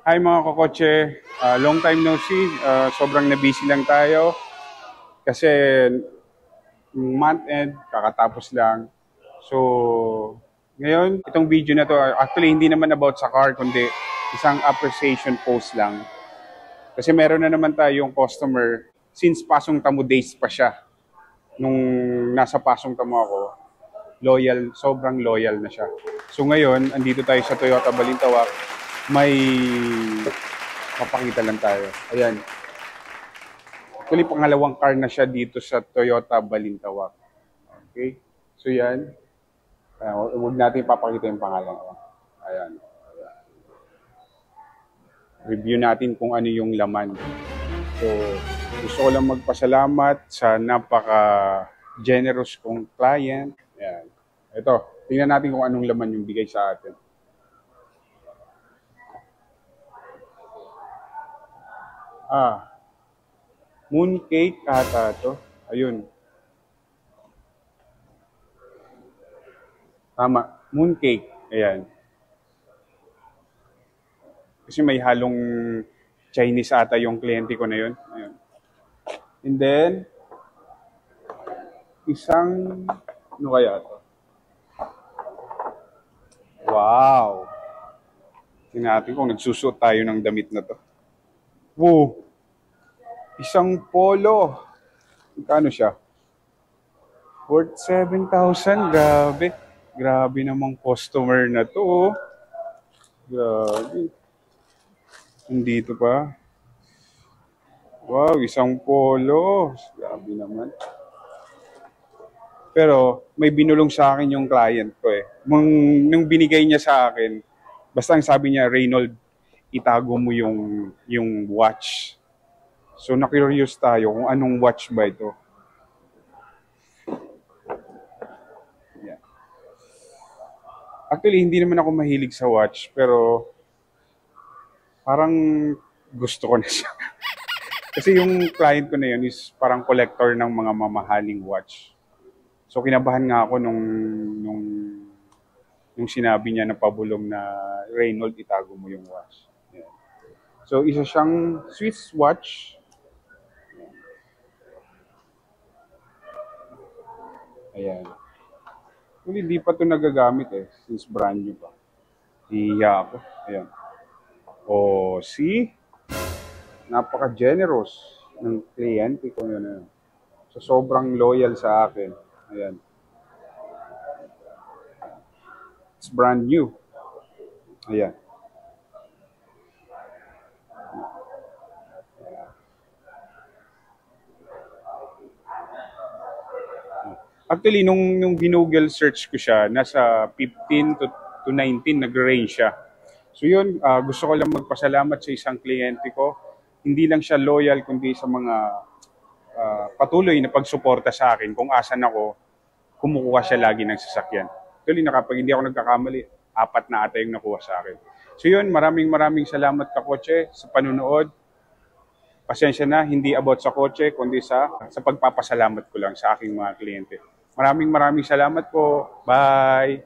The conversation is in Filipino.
Hi mga kokotse, long time no see. Sobrang na-busy lang tayo kasi month end, kakatapos lang. So, ngayon, itong video na to, actually hindi naman about sa car, kundi isang appreciation post lang. Kasi meron na naman tayong customer, since Pasong Tamo days pa siya, nung nasa Pasong Tamo ako, loyal, sobrang loyal na siya. So ngayon, andito tayo sa Toyota Balintawak, may papakita lang tayo. Ayan. Actually, pangalawang car na siya dito sa Toyota Balintawak. Okay? So yan. Huwag natin papakita yung pangalan. Ayan. Review natin kung ano yung laman. So, gusto ko lang magpasalamat sa napaka-generous kong client. Ayan. Ito, tingnan natin kung anong laman yung bigay sa atin. Mooncake ata to. Ayun. Tama. Mooncake. Ayan. Kasi may halong Chinese ata yung kliyente ko na yun. Ayan. And then, isang, ano kaya to? Wow! Tingnan natin kung nagsusuot tayo ng damit na to. Wow! Isang polo. Magkano siya? Worth 7,000. Grabe. Grabe namang customer na to. Grabe. Nandito pa. Wow, isang polo. Grabe naman. Pero may binulong sa akin yung client ko eh. Nung binigay niya sa akin, basta ang sabi niya, Reynold, itago mo yung watch. So na-curious tayo kung anong watch ba ito. Yeah. Actually, hindi naman ako mahilig sa watch, pero parang gusto ko na siya. Kasi yung client ko na yun is parang collector ng mga mamahaling watch. So kinabahan nga ako nung sinabi niya na pabulong na Reynold, itago mo yung watch. Yeah. So isa siyang Swiss watch. Ayan. Well, hindi pa ito nagagamit eh, since brand new pa. Hiya ako. Ayan. O, see? Napaka-generous ng kliyente ko yun. So, sobrang loyal sa akin. Ayan. It's brand new. Ayan. Actually, nung ginugel search ko siya, nasa 15 to 19 nag-range siya. So yun, gusto ko lang magpasalamat sa isang kliyente ko. Hindi lang siya loyal, kundi sa mga patuloy na pagsuporta sa akin. Kung asan ako, kumukuha siya lagi ng sasakyan. Actually, kapag hindi ako nagkakamali, 4 na ata yung nakuha sa akin. So yun, maraming salamat kakotse sa panunood. Pasensya na, hindi about sa kotse, kundi sa pagpapasalamat ko lang sa aking mga kliyente. Maraming salamat po. Bye!